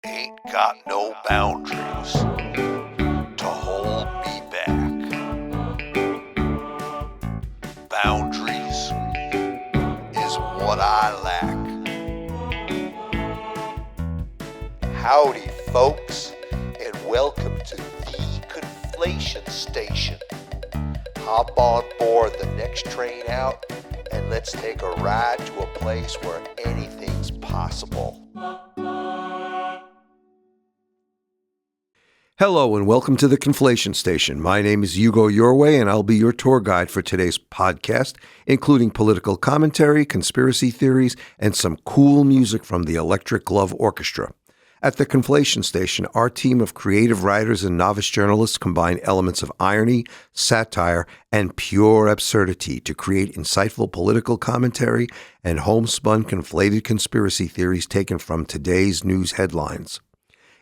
ain't got no boundaries to hold me back. Boundaries is what I lack. Howdy, folks, and welcome to the Conflation Station. Hop on board the next train out, and let's take a ride to a place where anything's possible. Hello and welcome to the Conflation Station. My name is Hugo Yorway and I'll be your tour guide for today's podcast, including political commentary, conspiracy theories, and some cool music from the Electric Glove Orchestra. At the Conflation Station, our team of creative writers and novice journalists combine elements of irony, satire, and pure absurdity to create insightful political commentary and homespun conflated conspiracy theories taken from today's news headlines.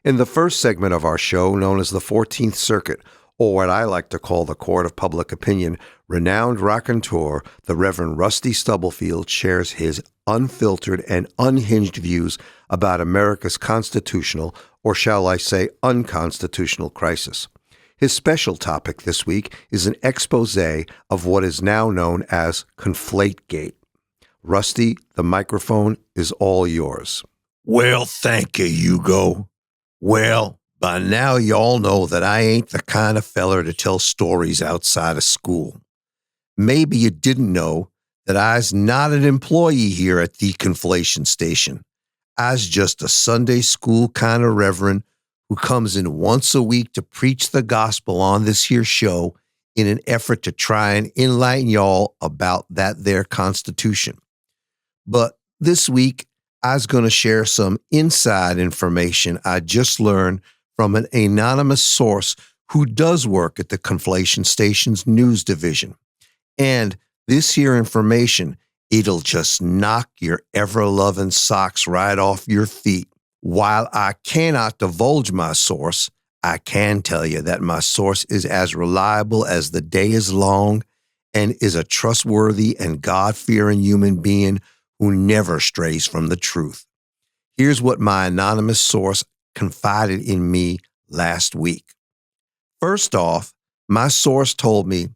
In the first segment of our show, known as the 14th Circuit, or what I like to call the Court of Public Opinion, renowned raconteur, the Reverend Rusty Stubblefield, shares his unfiltered and unhinged views about America's constitutional, or shall I say unconstitutional, crisis. His special topic this week is an expose of what is now known as Conflategate. Rusty, the microphone is all yours. Well, thank you, Hugo. Well, by now y'all know that I ain't the kind of feller to tell stories outside of school. Maybe you didn't know that I's not an employee here at the Conflation Station. I's just a Sunday school kind of reverend who comes in once a week to preach the gospel on this here show in an effort to try and enlighten y'all about that there Constitution. But this week, I's going to share some inside information I just learned from an anonymous source who does work at the Conflation Station's news division. And this here information, it'll just knock your ever-loving socks right off your feet. While I cannot divulge my source, I can tell you that my source is as reliable as the day is long and is a trustworthy and God-fearing human being who never strays from the truth. Here's what my anonymous source confided in me last week. First off, my source told me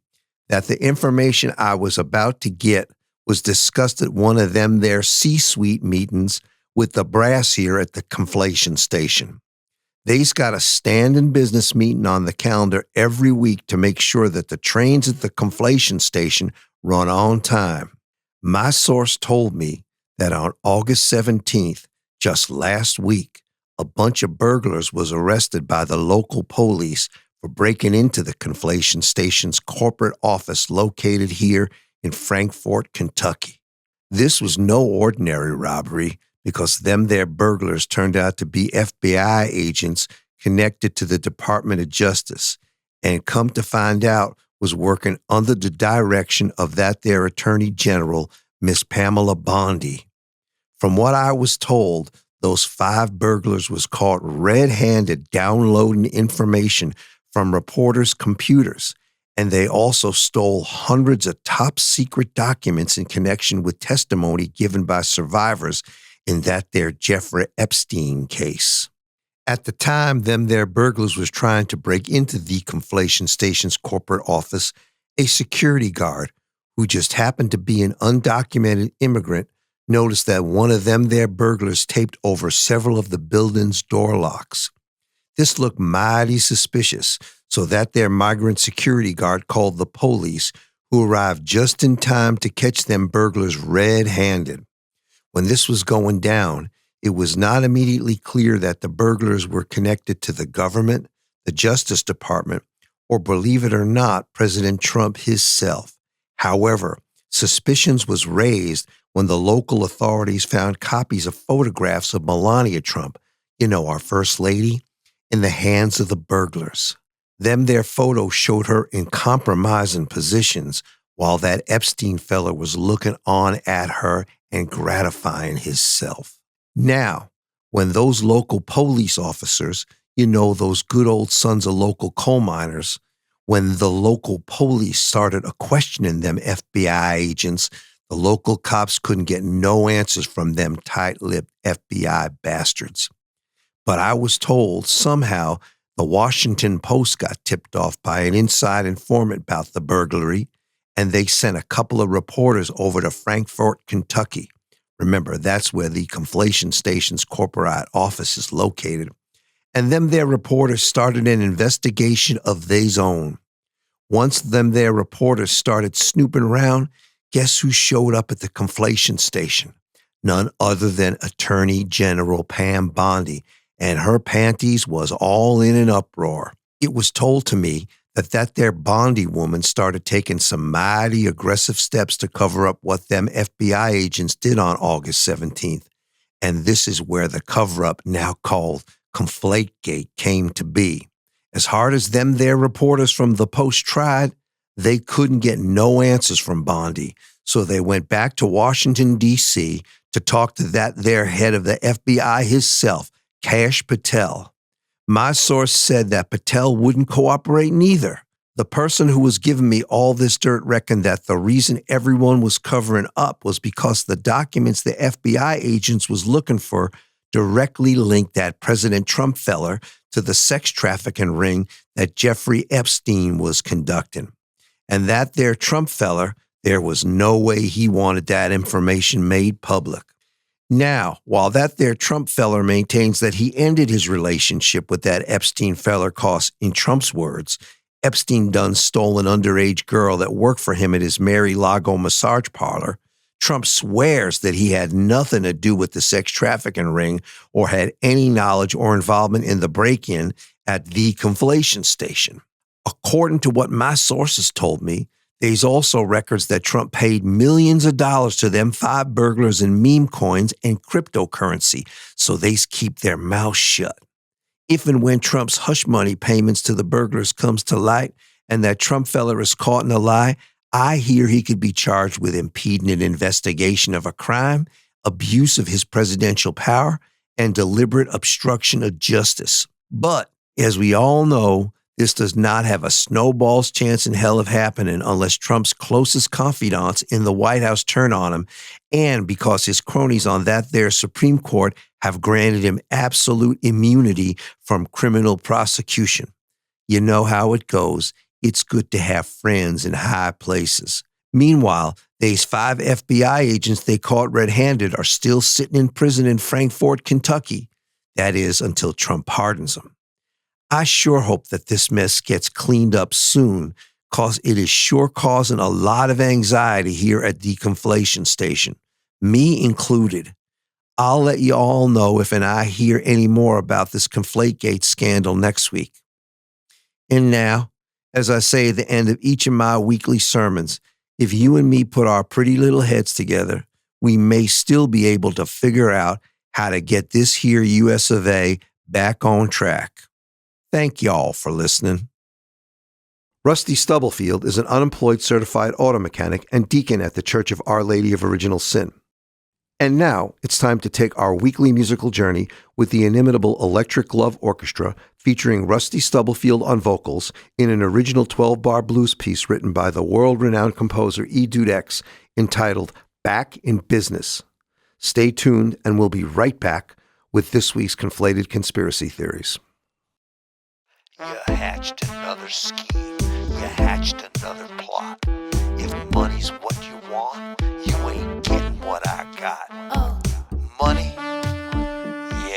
that the information I was about to get was discussed at one of them there C-suite meetings with the brass here at the Conflation Station. They's got a standing business meeting on the calendar every week to make sure that the trains at the Conflation Station run on time. My source told me that on August 17th, just last week, a bunch of burglars was arrested by the local police for breaking into the Conflation Station's corporate office located here in Frankfort, Kentucky. This was no ordinary robbery because them there burglars turned out to be FBI agents connected to the Department of Justice and come to find out was working under the direction of that there Attorney General, Miss Pamela Bondi. From what I was told, those 5 burglars was caught red-handed downloading information from reporters' computers, and they also stole hundreds of top-secret documents in connection with testimony given by survivors in that there Jeffrey Epstein case. At the time, them there burglars was trying to break into the Conflation Station's corporate office, a security guard who just happened to be an undocumented immigrant noticed that one of them there burglars taped over several of the building's door locks. This looked mighty suspicious, so that their migrant security guard called the police, who arrived just in time to catch them burglars red-handed. When this was going down, it was not immediately clear that the burglars were connected to the government, the Justice Department, or, believe it or not, President Trump himself. However, suspicions was raised when the local authorities found copies of photographs of Melania Trump, our First Lady, in the hands of the burglars. Them there photos showed her in compromising positions while that Epstein fella was looking on at her and gratifying himself. Now, when those local police officers, those good old sons of local coal miners, when the local police started questioning them FBI agents, the local cops couldn't get no answers from them tight-lipped FBI bastards. But I was told somehow the Washington Post got tipped off by an inside informant about the burglary, and they sent a couple of reporters over to Frankfort, Kentucky. Remember, that's where the Conflation Station's corporate office is located. And them their reporters started an investigation of their own. Once them their reporters started snooping around, guess who showed up at the Conflation Station? None other than Attorney General Pam Bondi, and her panties was all in an uproar. It was told to me that their Bondi woman started taking some mighty aggressive steps to cover up what them FBI agents did on August 17th. And this is where the cover-up, now called Conflategate, came to be. As hard as them their reporters from the Post tried, they couldn't get no answers from Bondi. So they went back to Washington, D.C. to talk to that there head of the FBI himself, Kash Patel. My source said that Patel wouldn't cooperate neither. The person who was giving me all this dirt reckoned that the reason everyone was covering up was because the documents the FBI agents was looking for directly linked that President Trump feller to the sex trafficking ring that Jeffrey Epstein was conducting. And that there Trump feller, there was no way he wanted that information made public. Now, while that there Trump feller maintains that he ended his relationship with that Epstein feller cause, in Trump's words, Epstein done stole an underage girl that worked for him at his Mar-a-Lago massage parlor, Trump swears that he had nothing to do with the sex trafficking ring or had any knowledge or involvement in the break-in at the Conflation Station. According to what my sources told me, there's also records that Trump paid millions of dollars to them 5 burglars in meme coins and cryptocurrency, so they keep their mouths shut. If and when Trump's hush money payments to the burglars comes to light and that Trump fella is caught in a lie, I hear he could be charged with impeding an investigation of a crime, abuse of his presidential power, and deliberate obstruction of justice. But, as we all know, this does not have a snowball's chance in hell of happening unless Trump's closest confidants in the White House turn on him, and because his cronies on that there Supreme Court have granted him absolute immunity from criminal prosecution. You know how it goes. It's good to have friends in high places. Meanwhile, these 5 FBI agents they caught red-handed are still sitting in prison in Frankfort, Kentucky. That is, until Trump pardons them. I sure hope that this mess gets cleaned up soon, cause it is sure causing a lot of anxiety here at the Conflation Station, me included. I'll let you all know if and I hear any more about this Conflategate scandal next week. And now, as I say at the end of each of my weekly sermons, if you and me put our pretty little heads together, we may still be able to figure out how to get this here US of A back on track. Thank y'all for listening. Rusty Stubblefield is an unemployed certified auto mechanic and deacon at the Church of Our Lady of Original Sin. And now it's time to take our weekly musical journey with the inimitable Electric Love Orchestra featuring Rusty Stubblefield on vocals in an original 12-bar blues piece written by the world-renowned composer E. Dude X entitled Back in Business. Stay tuned and we'll be right back with this week's Conflated Conspiracy Theories. You hatched another scheme. You hatched another plot. If money's what you want, you ain't getting what I got. Money?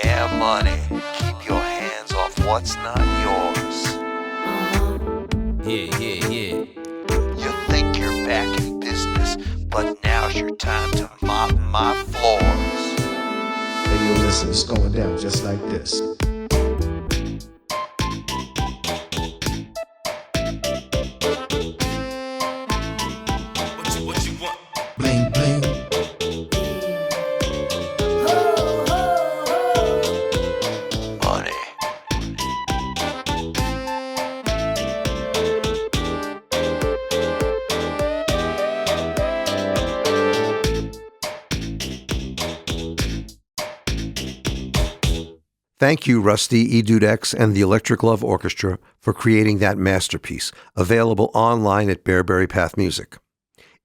Yeah, money. Keep your hands off what's not yours. Yeah. You think you're back in business, but now's your time to mop my floors. Hey, yo, listen, it's going down just like this. What you want? Bling, bling. Money. Thank you, Rusty, E. Dude X, and the Electric Love Orchestra for creating that masterpiece, available online at Bearberry Path Music.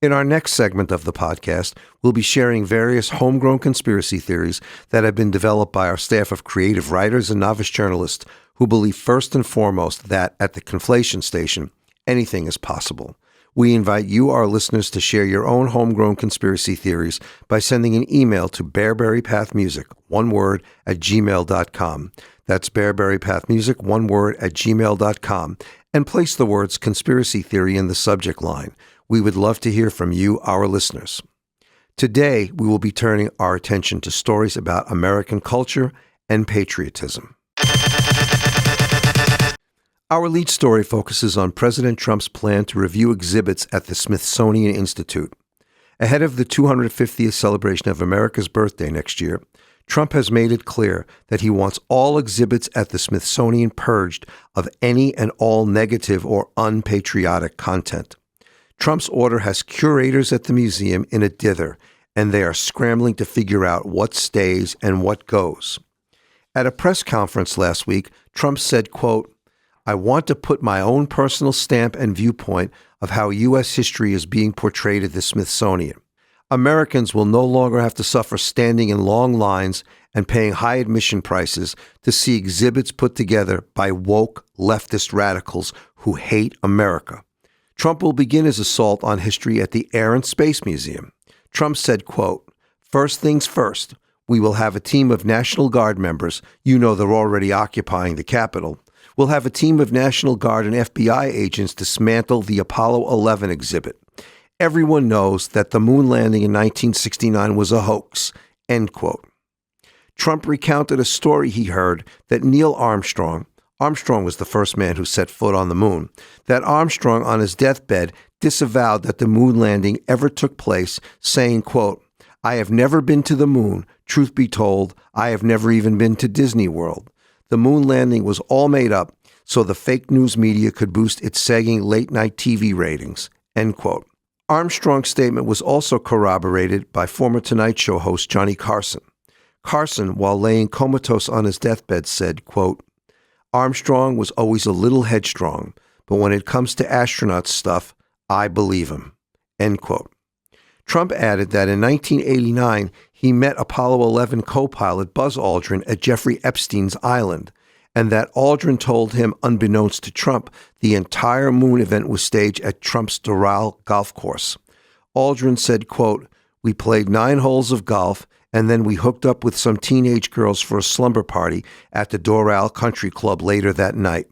In our next segment of the podcast, we'll be sharing various homegrown conspiracy theories that have been developed by our staff of creative writers and novice journalists who believe first and foremost that at the Conflation Station, anything is possible. We invite you, our listeners, to share your own homegrown conspiracy theories by sending an email to bearberrypathmusic, one word, @gmail.com. That's bearberrypathmusic, one word, @gmail.com, and place the words conspiracy theory in the subject line. We would love to hear from you, our listeners. Today, we will be turning our attention to stories about American culture and patriotism. Our lead story focuses on President Trump's plan to review exhibits at the Smithsonian Institute. Ahead of the 250th celebration of America's birthday next year, Trump has made it clear that he wants all exhibits at the Smithsonian purged of any and all negative or unpatriotic content. Trump's order has curators at the museum in a dither, and they are scrambling to figure out what stays and what goes. At a press conference last week, Trump said, quote, "I want to put my own personal stamp and viewpoint of how U.S. history is being portrayed at the Smithsonian. Americans will no longer have to suffer standing in long lines and paying high admission prices to see exhibits put together by woke leftist radicals who hate America." Trump will begin his assault on history at the Air and Space Museum. Trump said, quote, "First things first, we will have a team of National Guard members. You know they're already occupying the Capitol. We'll have a team of National Guard and FBI agents dismantle the Apollo 11 exhibit. Everyone knows that the moon landing in 1969 was a hoax," end quote. Trump recounted a story he heard that Neil Armstrong was the first man who set foot on the moon, that Armstrong on his deathbed disavowed that the moon landing ever took place, saying, quote, "I have never been to the moon. Truth be told, I have never even been to Disney World. The moon landing was all made up so the fake news media could boost its sagging late-night TV ratings," end quote. Armstrong's statement was also corroborated by former Tonight Show host Johnny Carson. Carson, while laying comatose on his deathbed, said, quote, "Armstrong was always a little headstrong, but when it comes to astronaut stuff, I believe him," end quote. Trump added that in 1989, he met Apollo 11 co-pilot Buzz Aldrin at Jeffrey Epstein's island, and that Aldrin told him, unbeknownst to Trump, the entire moon event was staged at Trump's Doral golf course. Aldrin said, quote, "We played 9 holes of golf, and then we hooked up with some teenage girls for a slumber party at the Doral Country Club later that night,"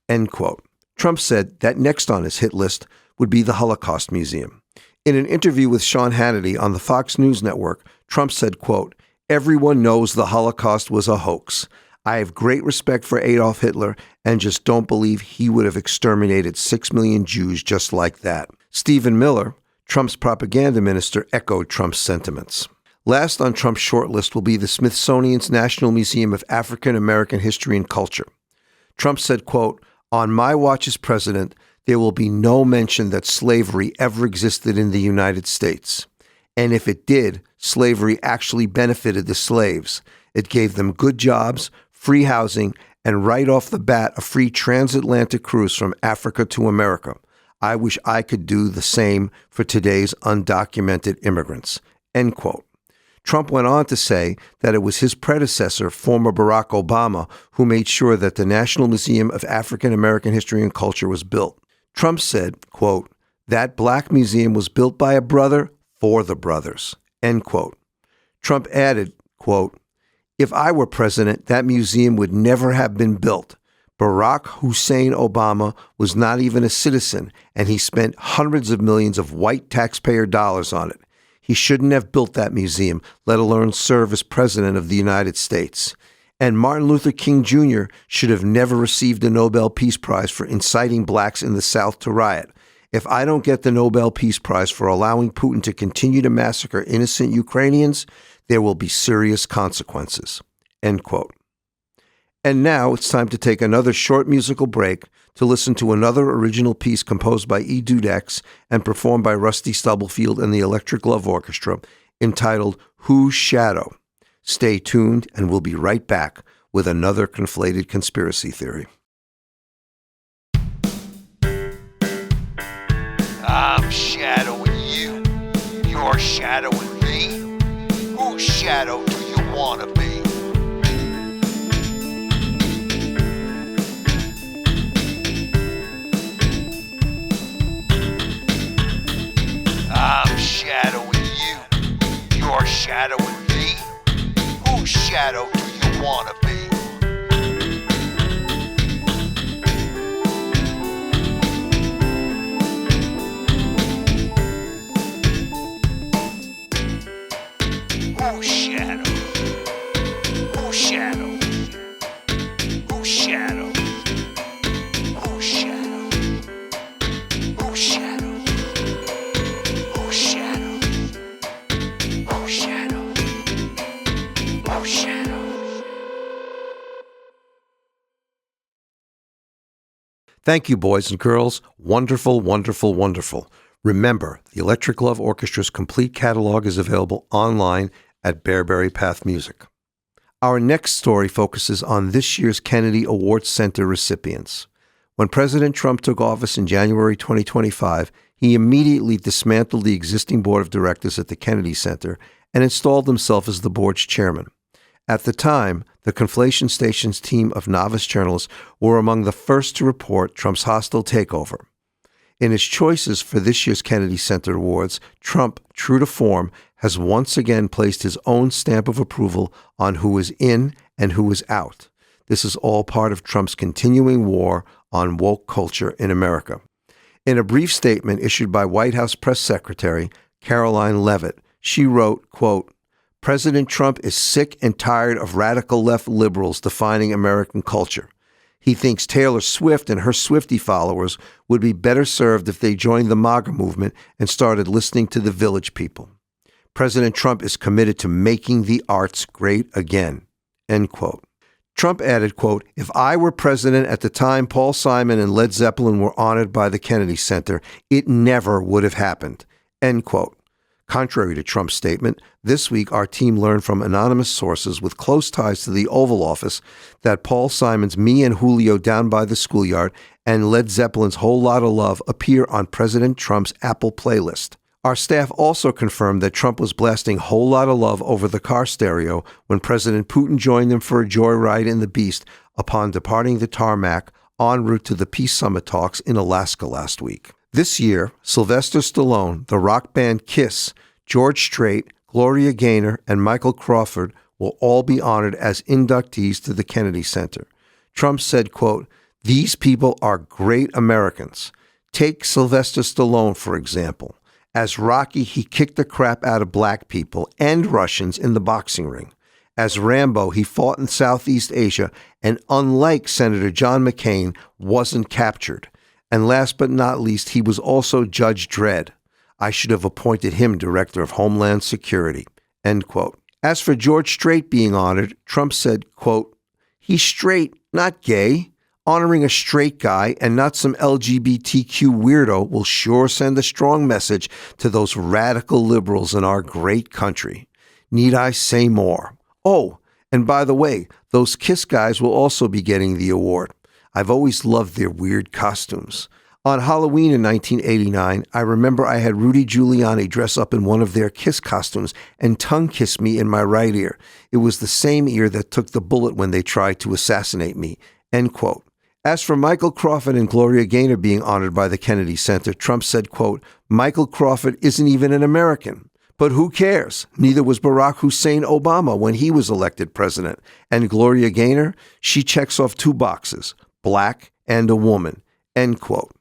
end quote. Trump said that next on his hit list would be the Holocaust Museum. In an interview with Sean Hannity on the Fox News Network, Trump said, quote, "Everyone knows the Holocaust was a hoax. I have great respect for Adolf Hitler and just don't believe he would have exterminated 6 million Jews just like that." Stephen Miller, Trump's propaganda minister, echoed Trump's sentiments. Last on Trump's shortlist will be the Smithsonian's National Museum of African American History and Culture. Trump said, quote, "On my watch as president, there will be no mention that slavery ever existed in the United States. And if it did, slavery actually benefited the slaves. It gave them good jobs, free housing, and right off the bat, a free transatlantic cruise from Africa to America. I wish I could do the same for today's undocumented immigrants," end quote. Trump went on to say that it was his predecessor, former Barack Obama, who made sure that the National Museum of African American History and Culture was built. Trump said, quote, "That black museum was built by a brother for the brothers," end quote. Trump added, quote, "If I were president, that museum would never have been built. Barack Hussein Obama was not even a citizen, and he spent hundreds of millions of white taxpayer dollars on it. He shouldn't have built that museum, let alone serve as president of the United States. And Martin Luther King Jr. should have never received a Nobel Peace Prize for inciting blacks in the South to riot. If I don't get the Nobel Peace Prize for allowing Putin to continue to massacre innocent Ukrainians, there will be serious consequences," end quote. And now it's time to take another short musical break to listen to another original piece composed by E. Dudex and performed by Rusty Stubblefield and the Electric Love Orchestra, entitled "Whose Shadow?" Stay tuned, and we'll be right back with another conflated conspiracy theory. I'm shadowing you. You're shadowing me? Whose shadow do you want to be? I'm shadowing you. You're shadowing me? Whose shadow do you want to be? Whose shadow? Whose shadow? Whose shadow? Whose shadow? Whose shadow? Whose shadow? Whose shadow? Whose shadow? Thank you, boys and girls. Wonderful, wonderful, wonderful. Remember, the Electric Love Orchestra's complete catalog is available online at Bearberry Path Music. Our next story focuses on this year's Kennedy Awards Center recipients. When President Trump took office in January 2025, he immediately dismantled the existing board of directors at the Kennedy Center and installed himself as the board's chairman. At the time, the Conflation Station's team of novice journalists were among the first to report Trump's hostile takeover. In his choices for this year's Kennedy Center Awards, Trump, true to form, has once again placed his own stamp of approval on who is in and who is out. This is all part of Trump's continuing war on woke culture in America. In a brief statement issued by White House Press Secretary Caroline Leavitt, she wrote, quote, "President Trump is sick and tired of radical left liberals defining American culture. He thinks Taylor Swift and her Swiftie followers would be better served if they joined the MAGA movement and started listening to the Village People. President Trump is committed to making the arts great again." End quote. Trump added, quote, "If I were president at the time Paul Simon and Led Zeppelin were honored by the Kennedy Center, it never would have happened." End quote. Contrary to Trump's statement, this week our team learned from anonymous sources with close ties to the Oval Office that Paul Simon's Me and Julio Down by the Schoolyard and Led Zeppelin's Whole Lotta Love appear on President Trump's Apple playlist. Our staff also confirmed that Trump was blasting Whole Lotta Love over the car stereo when President Putin joined him for a joyride in the Beast upon departing the tarmac en route to the Peace Summit talks in Alaska last week. This year, Sylvester Stallone, the rock band Kiss, George Strait, Gloria Gaynor, and Michael Crawford will all be honored as inductees to the Kennedy Center. Trump said, quote, "These people are great Americans. Take Sylvester Stallone, for example. As Rocky, he kicked the crap out of black people and Russians in the boxing ring. As Rambo, he fought in Southeast Asia and, unlike Senator John McCain, wasn't captured. And last but not least, he was also Judge Dredd. I should have appointed him Director of Homeland Security." End quote. As for George Strait being honored, Trump said, quote, "He's straight, not gay. Honoring a straight guy and not some LGBTQ weirdo will sure send a strong message to those radical liberals in our great country. Need I say more? Oh, and by the way, those Kiss guys will also be getting the award. I've always loved their weird costumes. On Halloween in 1989, I remember I had Rudy Giuliani dress up in one of their Kiss costumes and tongue kiss me in my right ear. It was the same ear that took the bullet when they tried to assassinate me." End quote. As for Michael Crawford and Gloria Gaynor being honored by the Kennedy Center, Trump said, quote, "Michael Crawford isn't even an American. But who cares? Neither was Barack Hussein Obama when he was elected president. And Gloria Gaynor, she checks off 2 boxes, black and a woman." End quote.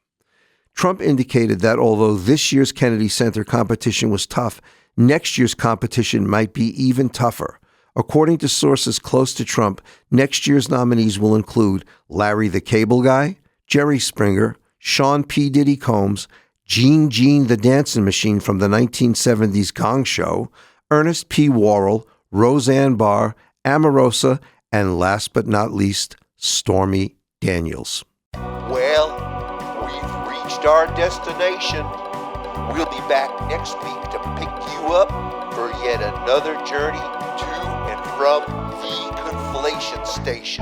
Trump indicated that although this year's Kennedy Center competition was tough, next year's competition might be even tougher. According to sources close to Trump, next year's nominees will include Larry the Cable Guy, Jerry Springer, Sean P. Diddy Combs, Gene the Dancing Machine from the 1970s Gong Show, Ernest P. Worrell, Roseanne Barr, Omarosa, and last but not least, Stormy Daniels. Well, we've reached our destination. We'll be back next week to pick you up for yet another journey to and from the Conflation Station.